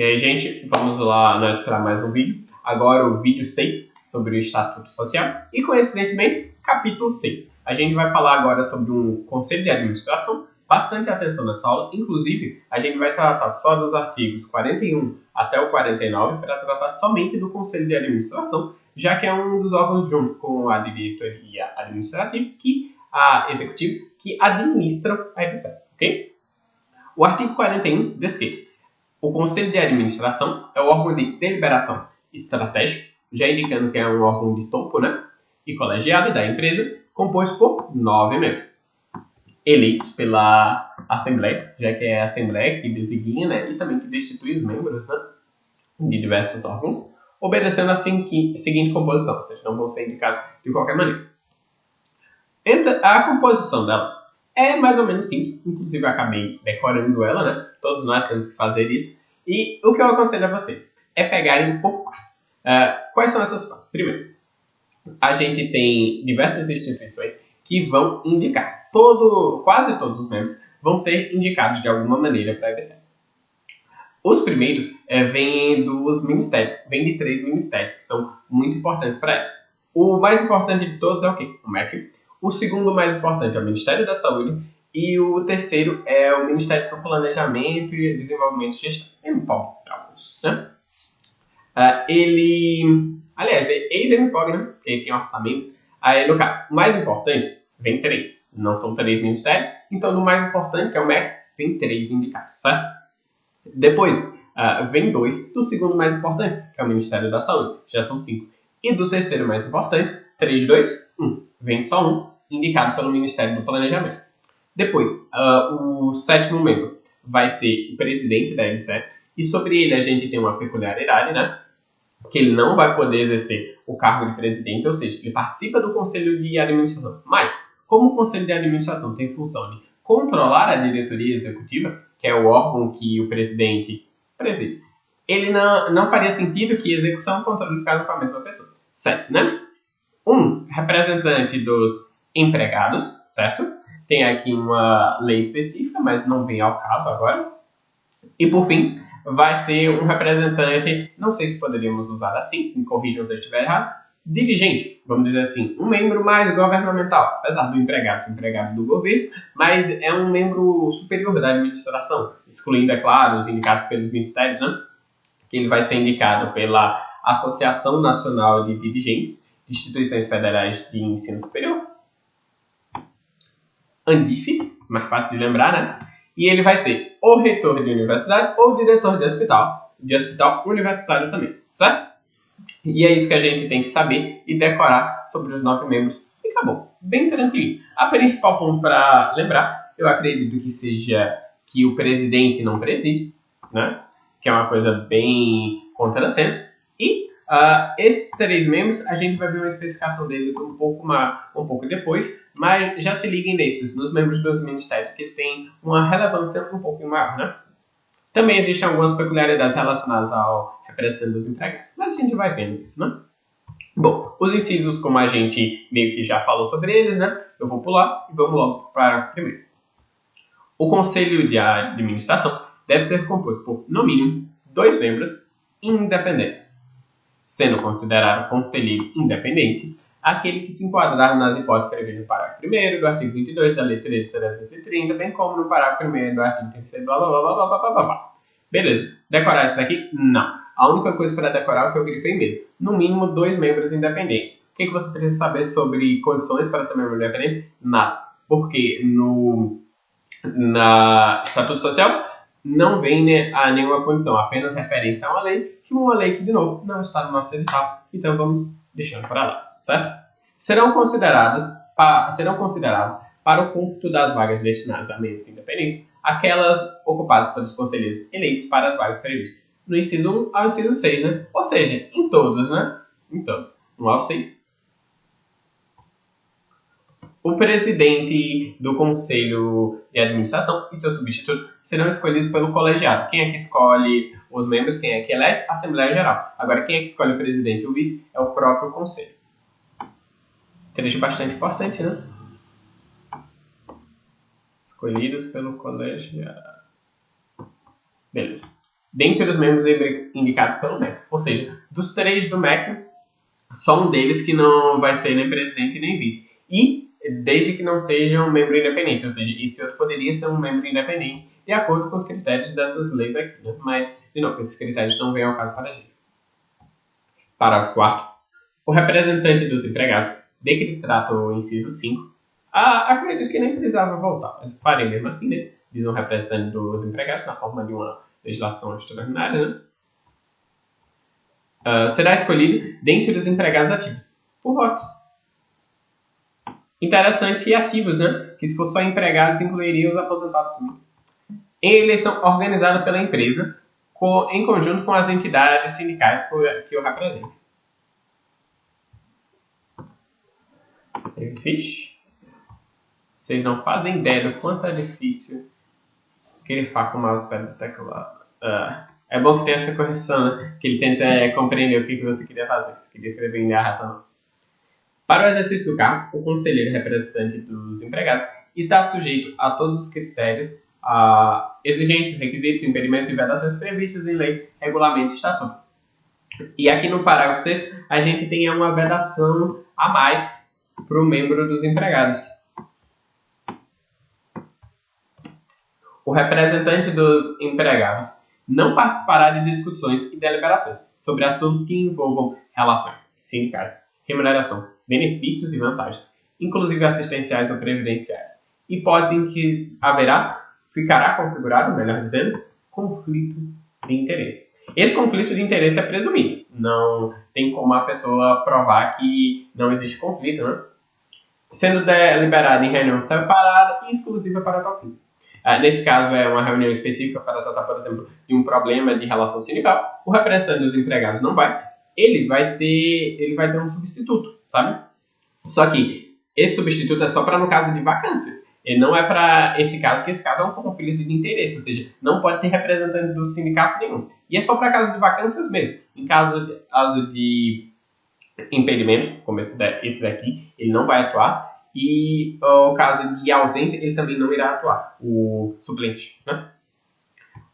E aí, gente, vamos lá nós para mais um vídeo. Agora o vídeo 6 sobre o Estatuto Social e, coincidentemente, capítulo 6. A gente vai falar agora sobre um conselho de administração. Bastante atenção nessa aula. Inclusive, a gente vai tratar só dos artigos 41 até o 49 para tratar somente do conselho de administração, já que é um dos órgãos, junto com a diretoria administrativa, executivo, que administram a EBSERH, ok? O artigo 41 diz que o Conselho de Administração é o órgão de deliberação estratégica, já indicando que é um órgão de topo, e colegiado da empresa, composto por 9 membros, eleitos pela Assembleia, já que é a Assembleia que designa, e também que destitui os membros, de diversos órgãos, obedecendo a seguinte composição, ou seja, não vão ser indicados de qualquer maneira. A composição dela é mais ou menos simples, inclusive eu acabei decorando ela, Todos nós temos que fazer isso. E o que eu aconselho a vocês é pegarem por partes. Quais são essas partes? Primeiro, a gente tem diversas instituições que vão indicar. Quase todos os membros vão ser indicados de alguma maneira para a EBSERH. Os primeiros vêm dos ministérios, vêm de 3 ministérios que são muito importantes para ela. O mais importante de todos é o quê? O MEC. O segundo mais importante é o Ministério da Saúde. E o terceiro é o Ministério do Planejamento e Desenvolvimento de Gestão. MPOG, para alguns, aliás, é ex-MPOG, porque ele tem orçamento. Aí, no caso, o mais importante, vem 3. Não são 3 ministérios. Então, do mais importante, que é o MEC, vem 3 indicados, certo? Depois, vem 2 do segundo mais importante, que é o Ministério da Saúde. Já são 5. E do terceiro mais importante, 3, 2, 1. Vem só um, indicado pelo Ministério do Planejamento. Depois, o sétimo membro vai ser o presidente da EBSERH. E sobre ele a gente tem uma peculiaridade, que ele não vai poder exercer o cargo de presidente, ou seja, ele participa do Conselho de Administração. Mas, como o Conselho de Administração tem função de controlar a diretoria executiva, que é o órgão que o presidente preside, ele não faria sentido que execução e controle ficassem com a mesma pessoa. Certo, Um representante dos empregados, certo? Tem aqui uma lei específica, mas não vem ao caso agora. E, por fim, vai ser um representante, não sei se poderíamos usar assim, me corrijam se eu estiver errado, dirigente, vamos dizer assim, um membro mais governamental, apesar do empregado ser empregado do governo, mas é um membro superior da administração, excluindo, é claro, os indicados pelos ministérios, que ele vai ser indicado pela Associação Nacional de Dirigentes de Instituições Federais de Ensino Superior, ANDIFES, mais fácil de lembrar, E ele vai ser ou reitor de universidade ou diretor de hospital universitário também, certo? E é isso que a gente tem que saber e decorar sobre os 9 membros. E acabou, bem tranquilo. A principal ponto para lembrar, eu acredito que seja que o presidente não preside, que é uma coisa bem contrassenso. E esses 3 membros, a gente vai ver uma especificação deles um pouco depois, mas já se liguem nos membros dos ministérios, que eles têm uma relevância um pouco maior, Também existem algumas peculiaridades relacionadas ao representante dos empregados, mas a gente vai vendo isso, Bom, os incisos, como a gente meio que já falou sobre eles, Eu vou pular e vamos logo para o primeiro. O Conselho de Administração deve ser composto por, no mínimo, 2 membros independentes, sendo considerado conselheiro independente aquele que se enquadrar nas hipóteses previstas no parágrafo 1º do artigo 22 da Lei 13.330, bem como no parágrafo 1º do artigo 3º, blá, blá, blá, blá, blá, blá, blá, blá. Beleza. Decorar isso aqui? Não. A única coisa para decorar é o que eu grifei mesmo. No mínimo, 2 membros independentes. O que você precisa saber sobre condições para ser membro independente? Nada. Porque na Estatuto Social não vem a nenhuma condição, apenas referência a uma lei que, de novo, não está no nosso edital. Então, vamos deixando para lá, certo? Serão considerados para o cômputo das vagas destinadas a membros independentes aquelas ocupadas pelos conselheiros eleitos para as vagas previstas no inciso 1 ao inciso 6, Ou seja, em todos, Em todos. 1 ao 6. O presidente do Conselho de Administração e seu substituto serão escolhidos pelo colegiado. Quem é que escolhe os membros? Quem é que elege? A Assembleia Geral. Agora, quem é que escolhe o presidente e o vice? É o próprio Conselho. Trecho bastante importante, Escolhidos pelo colegiado. Beleza. dentre os membros indicados pelo MEC. Ou seja, dos 3 do MEC, só um deles que não vai ser nem presidente nem vice. E desde que não seja um membro independente, ou seja, esse outro poderia ser um membro independente de acordo com os critérios dessas leis aqui, né? Mas, de novo, esses critérios não vêm ao caso para a gente. Parágrafo 4º. O representante dos empregados, de que trata o inciso 5, acredito que nem precisava voltar, mas farei mesmo assim, né? Diz um representante dos empregados na forma de uma legislação extraordinária, né? Será escolhido dentre os empregados ativos, por votos. Interessante, e ativos, né? Que se for só empregados, incluiria os aposentados. Em eleição organizada pela empresa, em conjunto com as entidades sindicais que o representam. Fixe. Vocês não fazem ideia do quanto é difícil grifar com o mousepad do teclado. É bom que tenha essa correção, né? Que ele tenta compreender o que você queria fazer. Você queria escrever em linha reta, não. Para o exercício do cargo, o conselheiro representante dos empregados está sujeito a todos os critérios, exigências, requisitos, impedimentos e vedações previstas em lei, regulamento e estatuto. E aqui no parágrafo 6º, a gente tem uma vedação a mais para o membro dos empregados. O representante dos empregados não participará de discussões e deliberações sobre assuntos que envolvam relações sindicais, remuneração, benefícios e vantagens, inclusive assistenciais ou previdenciais, hipótese em que ficará configurado, melhor dizendo, conflito de interesse. Esse conflito de interesse é presumido. Não tem como a pessoa provar que não existe conflito, né? Sendo deliberado em reunião separada e exclusiva para tal fim. Nesse caso, é uma reunião específica para tratar, por exemplo, de um problema de relação sindical. O representante dos empregados não vai. Ele vai ter um substituto, sabe? Só que esse substituto é só para no caso de vacâncias. Ele não é para esse caso, que esse caso é um conflito de interesse, ou seja, não pode ter representante do sindicato nenhum. E é só para caso de vacâncias mesmo. Em caso de impedimento, como esse daqui, ele não vai atuar. E o caso de ausência, ele também não irá atuar, o suplente, né?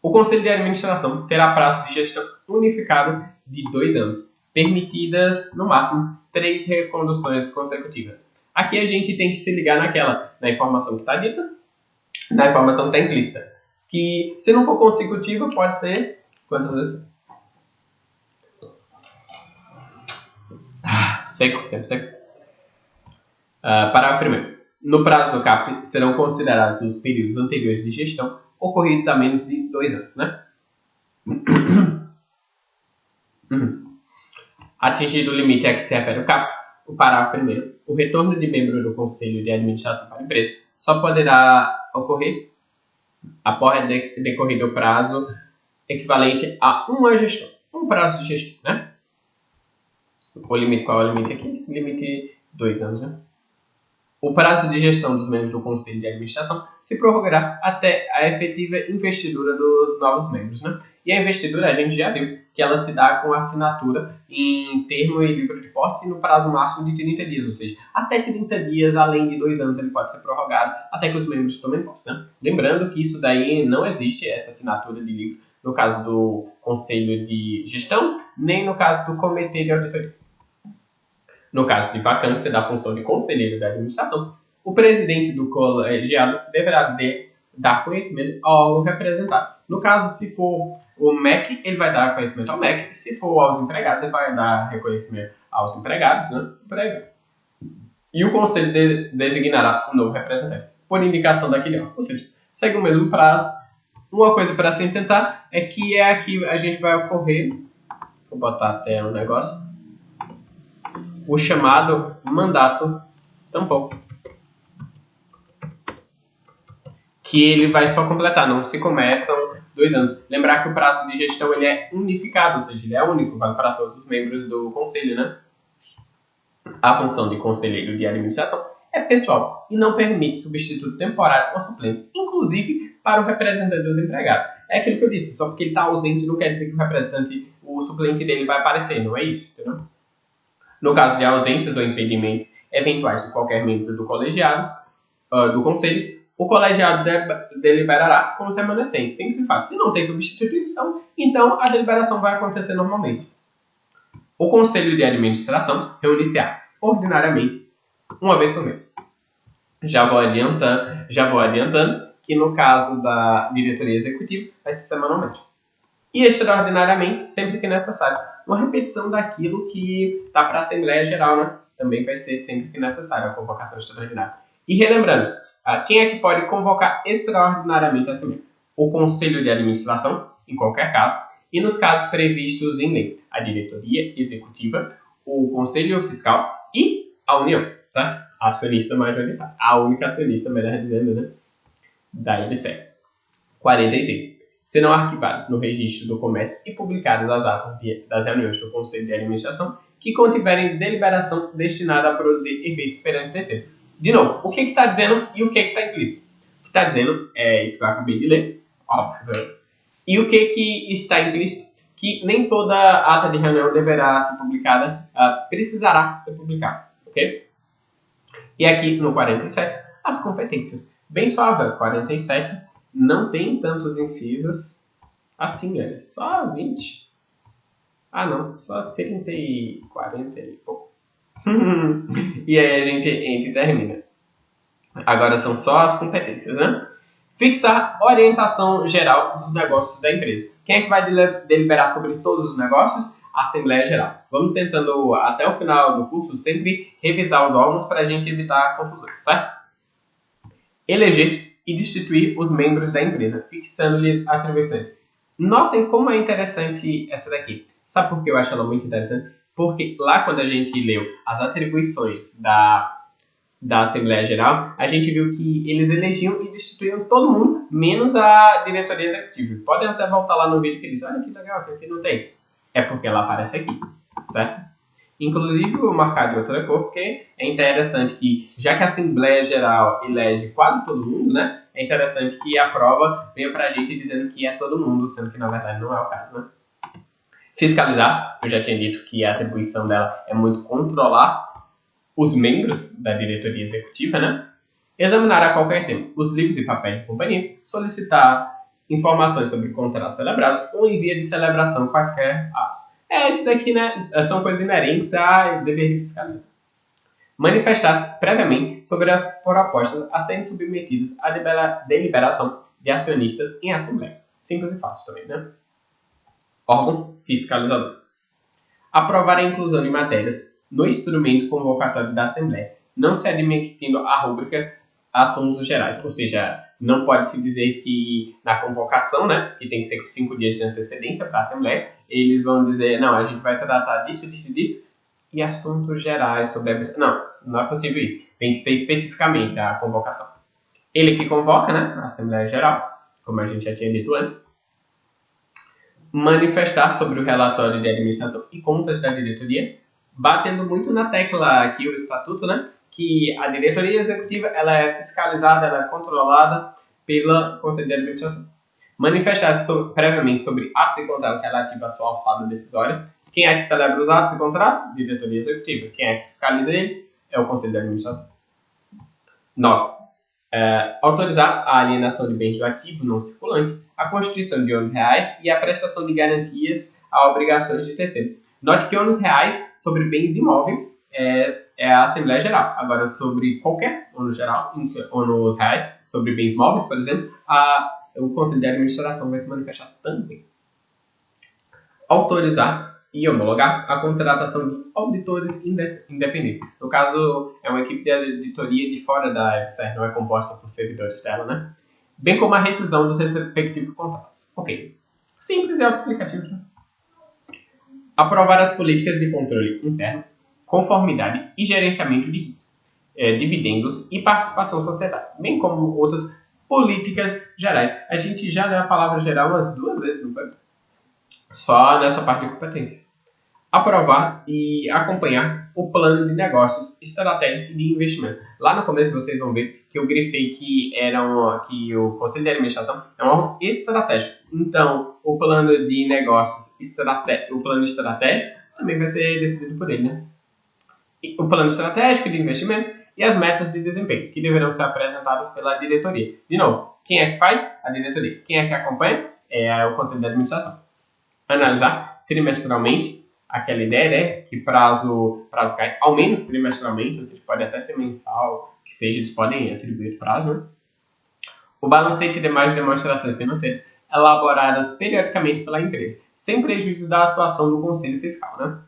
O Conselho de Administração terá prazo de gestão unificado de 2 anos, permitidas, no máximo, 3 reconduções consecutivas. Aqui a gente tem que se ligar na informação que está dita, na informação que está implícita. Que, se não for consecutiva, pode ser... Quantas vezes? Tempo seco. Parágrafo 1º. No prazo do CAP, serão considerados os períodos anteriores de gestão ocorridos há menos de 2 anos, né? Atingido o limite a que se refere o CAP, o parágrafo 1º, o retorno de membro do Conselho de Administração para a empresa só poderá ocorrer após decorrido o prazo equivalente a uma gestão. Um prazo de gestão, né? Qual é o limite aqui? Esse limite 2 anos, né? O prazo de gestão dos membros do Conselho de Administração se prorrogará até a efetiva investidura dos novos membros, né? E a investidura, a gente já viu que ela se dá com assinatura em termo e livro de posse no prazo máximo de 30 dias, ou seja, até 30 dias, além de 2 anos, ele pode ser prorrogado até que os membros tomem posse, né? Lembrando que isso daí não existe, essa assinatura de livro, no caso do Conselho de Gestão, nem no caso do Comitê de Auditoria. No caso de vacância da função de conselheiro da administração, o presidente do colegiado deverá dar conhecimento ao órgão representado. No caso, se for o MEC, ele vai dar conhecimento ao MEC. Se for aos empregados, ele vai dar reconhecimento aos empregados, né? E o conselho designará um novo representante, por indicação daquele órgão. Ou seja, segue o mesmo prazo. Uma coisa para se tentar é que aqui a gente vai ocorrer, vou botar até um negócio, o chamado mandato tampão, que ele vai só completar, não se começam 2 anos. Lembrar que o prazo de gestão ele é unificado, ou seja, ele é único, vale para todos os membros do conselho, né? A função de conselheiro de administração é pessoal e não permite substituto temporário ou suplente, inclusive para o representante dos empregados. É aquilo que eu disse, só porque ele está ausente não quer dizer que o suplente dele vai aparecer, não é isso, entendeu? No caso de ausências ou impedimentos eventuais de qualquer membro do colegiado, do conselho, O colegiado deliberará com os remanescentes. Simples e fácil. Se não tem substituição, então a deliberação vai acontecer normalmente. O Conselho de Administração reunir-se-á ordinariamente uma vez por mês. Já vou adiantando que no caso da diretoria executiva vai ser semanalmente. E extraordinariamente, sempre que necessário. Uma repetição daquilo que está para a Assembleia Geral, né? Também vai ser sempre que necessário a convocação extraordinária. E relembrando, quem é que pode convocar extraordinariamente a Assembleia? O Conselho de Administração, em qualquer caso, e nos casos previstos em lei, a diretoria executiva, o Conselho Fiscal e a União, certo? A acionista majoritária. A única acionista, melhor dizendo, né? Da IBCE. 46. Serão arquivados no registro do comércio e publicadas as atas das reuniões do Conselho de Administração que contiverem deliberação destinada a produzir efeitos perante o terceiro. De novo, o que está dizendo e o que está implícito? O que está dizendo é isso que eu acabei de ler, óbvio. E o que está implícito? Que nem toda ata de reunião deverá ser publicada, precisará ser publicada, ok? E aqui no 47, as competências. Bem suave, 47 não tem tantos incisos assim, olha, só 20. Ah não, só 30 e 40 e pouco. E aí a gente termina. Agora são só as competências, né? Fixar orientação geral dos negócios da empresa. Quem é que vai deliberar sobre todos os negócios? A Assembleia Geral. Vamos tentando, até o final do curso, sempre revisar os órgãos para a gente evitar confusões, certo? Eleger e destituir os membros da empresa, fixando-lhes atribuições. Notem como é interessante essa daqui. Sabe por que eu acho ela muito interessante? Porque lá quando a gente leu as atribuições da Assembleia Geral, a gente viu que eles elegiam e destituíam todo mundo, menos a diretoria executiva. Podem até voltar lá no vídeo que diz, olha que legal, que aqui não tem. É porque ela aparece aqui, certo? Inclusive, vou marcar de outra cor, porque é interessante que, já que a Assembleia Geral elege quase todo mundo, né? É interessante que a prova venha pra gente dizendo que é todo mundo, sendo que na verdade não é o caso, né? Fiscalizar, eu já tinha dito que a atribuição dela é muito controlar os membros da diretoria executiva, né? Examinar a qualquer tempo os livros e papéis de companhia, solicitar informações sobre contratos celebrados ou em via de celebração quaisquer atos. Isso daqui, né? São coisas inerentes a dever de fiscalizar. Manifestar-se previamente sobre as propostas a serem submetidas à deliberação de acionistas em assembleia. Simples e fácil também, né? Órgão fiscalizador. Aprovar a inclusão de matérias no instrumento convocatório da Assembleia, não se admitindo a rúbrica assuntos gerais. Ou seja, não pode se dizer que na convocação, né, que tem que ser com 5 dias de antecedência para a Assembleia, eles vão dizer, não, a gente vai tratar disso, disso, disso, e assuntos gerais sobre a... Não é possível isso. Tem que ser especificamente a convocação. Ele que convoca, né, a Assembleia Geral, como a gente já tinha dito antes, manifestar sobre o relatório de administração e contas da diretoria, batendo muito na tecla aqui o estatuto, né, que a diretoria executiva ela é fiscalizada, ela é controlada pela Conselho de Administração. Manifestar-se previamente sobre atos e contratos relativos à sua alçada decisória. Quem é que celebra os atos e contratos? Diretoria executiva. Quem é que fiscaliza eles? É o Conselho de Administração. 9. Autorizar a alienação de bens do ativo não circulante, a constituição de ônus reais e a prestação de garantias a obrigações de terceiro. Note que ônus reais sobre bens imóveis é a Assembleia Geral. Agora, sobre qualquer ônus reais, sobre bens móveis, por exemplo, o Conselho de Administração vai se manifestar também. Autorizar e homologar a contratação de auditores independentes. No caso, é uma equipe de auditoria de fora da EBSER, não é composta por servidores dela, né? Bem como a rescisão dos respectivos contratos. Ok. Simples e autoexplicativo, né? Aprovar as políticas de controle interno, conformidade e gerenciamento de risco, dividendos e participação societária, bem como outras políticas gerais. A gente já leu a palavra geral umas 2 vezes, não foi? Só nessa parte de competência. Aprovar e acompanhar o plano de negócios estratégico de investimento. Lá no começo vocês vão ver que eu grifei que o Conselho de Administração é um órgão estratégico. Então, o plano de negócios o plano estratégico também vai ser decidido por ele, né? O plano estratégico de investimento e as metas de desempenho, que deverão ser apresentadas pela diretoria. De novo, quem é que faz? A diretoria. Quem é que acompanha? É o Conselho de Administração. Analisar trimestralmente, aquela ideia, né, que prazo cai, ao menos trimestralmente, ou seja, pode até ser mensal, que seja, eles podem atribuir o prazo, né? O balancete e demais demonstrações financeiras elaboradas periodicamente pela empresa, sem prejuízo da atuação do Conselho Fiscal, né?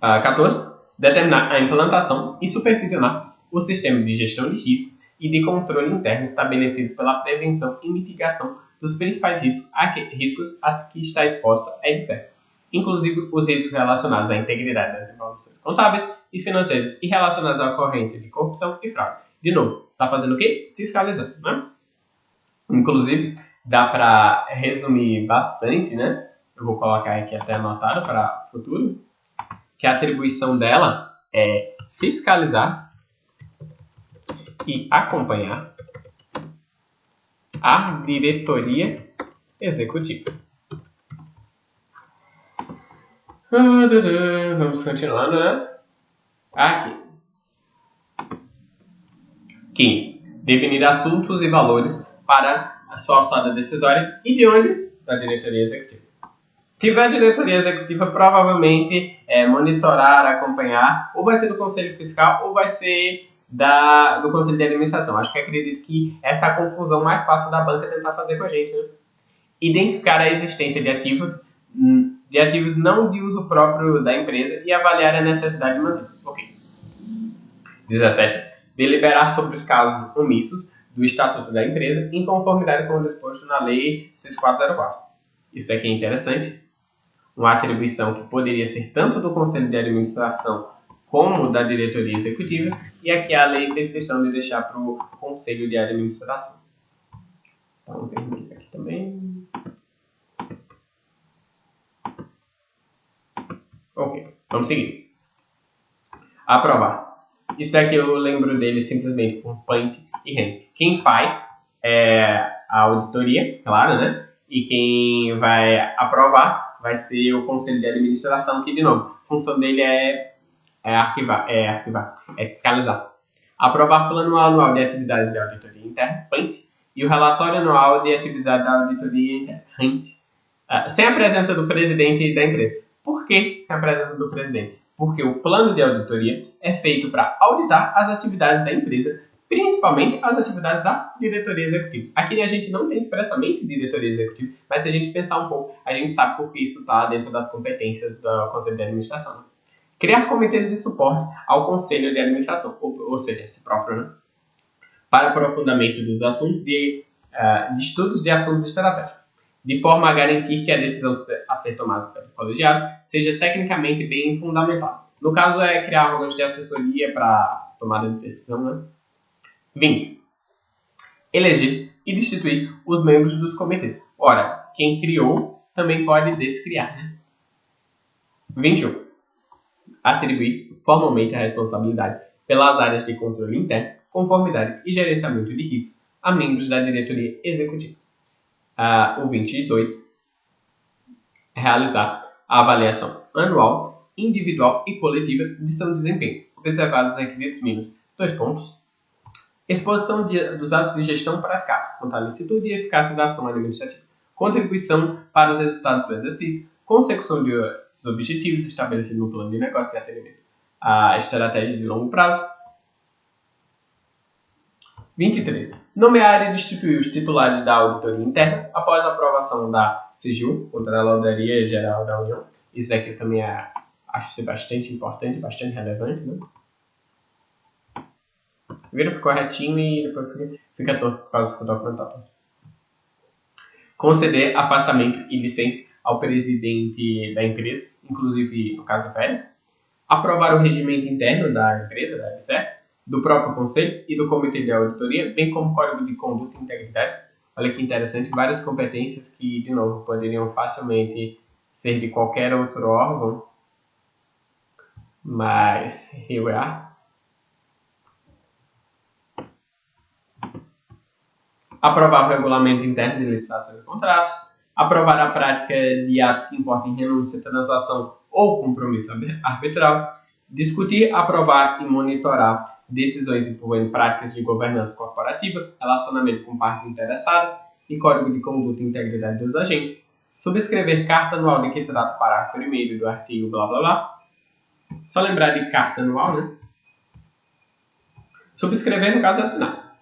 14. Determinar a implantação e supervisionar o sistema de gestão de riscos e de controle interno estabelecidos pela prevenção e mitigação dos principais riscos a que está exposta a EBSER, inclusive os riscos relacionados à integridade das informações contábeis e financeiras e relacionados à ocorrência de corrupção e fraude. De novo, está fazendo o quê? Fiscalizando, né? Inclusive, dá para resumir bastante, né? Eu vou colocar aqui até anotado para o futuro, que a atribuição dela é fiscalizar e acompanhar a diretoria executiva. Vamos continuando, né? Aqui. 15. Definir assuntos e valores para a sua alçada decisória e de onde? Da diretoria executiva. Tiver a diretoria executiva, provavelmente monitorar, acompanhar, ou vai ser do Conselho Fiscal ou vai ser do Conselho de Administração. Acho que acredito que essa é a confusão mais fácil da banca tentar fazer com a gente, né? Identificar a existência de ativos não de uso próprio da empresa e avaliar a necessidade de manter. Ok. 17. Deliberar sobre os casos omissos do Estatuto da Empresa em conformidade com o disposto na Lei 6404. Isso aqui é interessante. Uma atribuição que poderia ser tanto do Conselho de Administração como da diretoria executiva, e aqui a lei fez questão de deixar para o Conselho de Administração. Então, vamos ver aqui também. Ok, vamos seguir. Aprovar. Isso aqui eu lembro dele simplesmente por Punk e Henry. Quem faz é a auditoria, claro, né? E quem vai aprovar vai ser o Conselho de Administração, que, de novo, a função dele é fiscalizar. Aprovar plano anual de atividades de auditoria interna, PANT, e o relatório anual de atividade da auditoria interna, RANT, sem a presença do presidente da empresa. Por que sem a presença do presidente? Porque o plano de auditoria é feito para auditar as atividades da empresa, principalmente as atividades da diretoria executiva. Aqui a gente não tem expressamente diretoria executiva, mas se a gente pensar um pouco, a gente sabe porque isso está dentro das competências do Conselho de Administração. Né? Criar comitês de suporte ao Conselho de Administração, ou seja, esse próprio, né? Para aprofundamento dos assuntos de estudos de assuntos estratégicos, de forma a garantir que a decisão a ser tomada pelo colegiado seja tecnicamente bem fundamentada. No caso, é criar órgãos de assessoria para tomada de decisão, né? 20. Eleger e destituir os membros dos comitês. Ora, quem criou também pode descriar, né? 21. Atribuir formalmente a responsabilidade pelas áreas de controle interno, conformidade e gerenciamento de risco a membros da diretoria executiva. O 22. Realizar a avaliação anual, individual e coletiva de seu desempenho, observados os requisitos mínimos. 2 pontos. Exposição dos atos de gestão praticados, quanto à licitude e eficácia da ação administrativa. Contribuição para os resultados do exercício, consecução dos objetivos estabelecidos no plano de negócio e atendimento à estratégia de longo prazo. 23. Nomear e destituir os titulares da auditoria interna após a aprovação da CGU, Controladoria Geral da União. Isso daqui também acho ser bastante importante, bastante relevante, né? Vira para corretinho e depois fica torto por causa do documento. Conceder afastamento e licença ao presidente da empresa, inclusive no caso do Pérez. Aprovar o regimento interno da empresa, da EBSER, do próprio conselho e do comitê de auditoria, bem como código de conduta e integridade. Olha que interessante, várias competências que, de novo, poderiam facilmente ser de qualquer outro órgão, mas here we are. Aprovar o regulamento interno de licitações e contratos, aprovar a prática de atos que importem renúncia, transação ou compromisso arbitral, Discutir, aprovar e monitorar decisões envolvendo práticas de governança corporativa, relacionamento com partes interessadas e código de conduta e integridade dos agentes. Subscrever carta anual de que trata o parágrafo 1º do artigo blá blá blá. Só lembrar de carta anual, né? Subscrever no caso é assinar.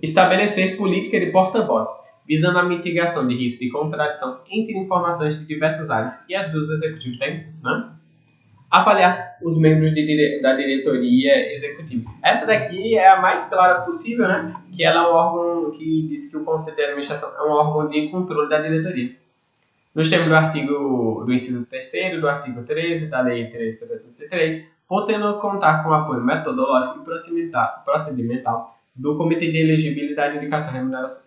Estabelecer política de porta-voz, visando a mitigação de risco de contradição entre informações de diversas áreas e as dos executivos da empresa, né? Avaliar os membros da diretoria executiva. Essa daqui é a mais clara possível, né? Que ela é um órgão que diz que o Conselho de Administração é um órgão de controle da diretoria. Nos termos do inciso 3º, do artigo 13 da Lei 13.303, podendo contar com o apoio metodológico e procedimental do Comitê de Elegibilidade, Indicação e Remuneração.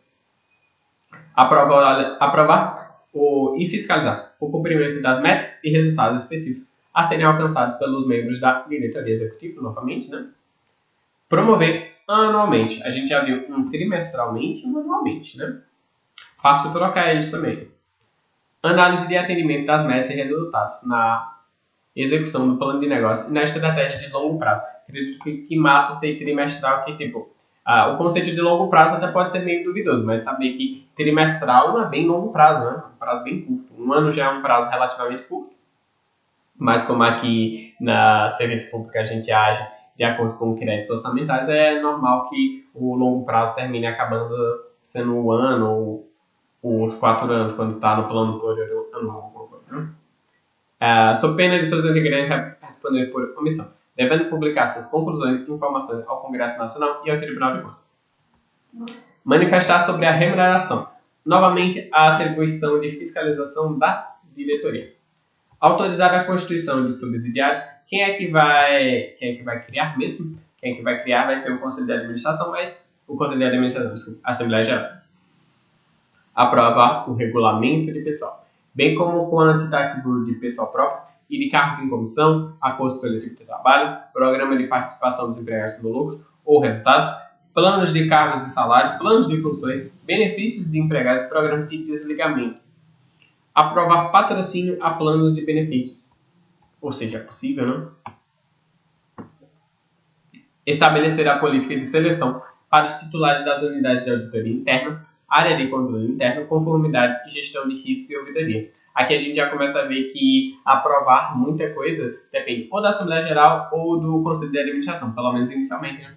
Aprovar e fiscalizar o cumprimento das metas e resultados específicos a serem alcançados pelos membros da diretoria executiva, novamente, né? Promover anualmente. A gente já viu trimestralmente e anualmente, né? Fácil trocar eles também. Análise de atendimento das metas e resultados na execução do plano de negócio e na estratégia de longo prazo. Acredito que mata ser trimestral, que tipo, o conceito de longo prazo até pode ser meio duvidoso, mas saber que trimestral não é bem longo prazo, né? Um prazo bem curto. Um ano já é um prazo relativamente curto, mas como aqui na serviço público a gente age de acordo com créditos orçamentários, é normal que o longo prazo termine acabando sendo um ano ou os 4 anos, quando está no plano plurianual, alguma coisa, né? Sob pena de seus integrantes responder por omissão, devendo publicar suas conclusões e informações ao Congresso Nacional e ao Tribunal de Contas. Manifestar sobre a remuneração. Novamente, a atribuição de fiscalização da diretoria. Autorizar a constituição de subsidiários. Quem é que vai criar mesmo? Quem é que vai criar vai ser o Conselho de Administração, mas o Conselho de Administração, a Assembleia Geral. Aprovar o regulamento de pessoal, bem como o quantitativo de pessoal próprio e de cargos em comissão, acordos coletivos de trabalho, programa de participação dos empregados no lucro ou resultados, planos de cargos e salários, planos de funções, benefícios de empregados e programas de desligamento. Aprovar patrocínio a planos de benefícios. Ou seja, é possível, não? Estabelecer a política de seleção para os titulares das unidades de auditoria interna, área de controle interno, conformidade e gestão de riscos e auditoria. Aqui a gente já começa a ver que aprovar muita coisa depende ou da Assembleia Geral ou do Conselho de Administração, pelo menos inicialmente, né?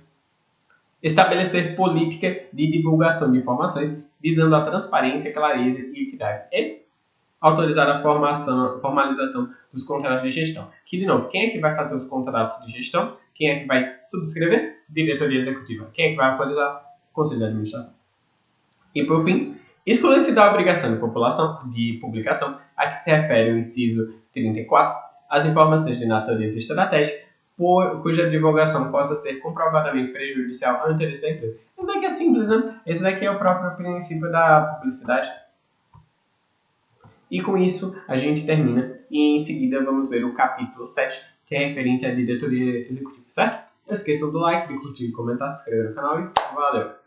Estabelecer política de divulgação de informações visando a transparência, clareza e equidade. E autorizar a formalização dos contratos de gestão. Que, de novo, quem é que vai fazer os contratos de gestão? Quem é que vai subscrever? Diretoria Executiva. Quem é que vai autorizar? Conselho de Administração. E, por fim, exclui-se da obrigação de publicação a que se refere o inciso 34, as informações de natureza estratégica, cuja divulgação possa ser comprovadamente prejudicial ao interesse da empresa. Isso daqui é simples, né? Esse daqui é o próprio princípio da publicidade. E com isso a gente termina e em seguida vamos ver o capítulo 7, que é referente à diretoria executiva, certo? Não esqueçam do like, de curtir, comentar, se inscrever no canal e valeu!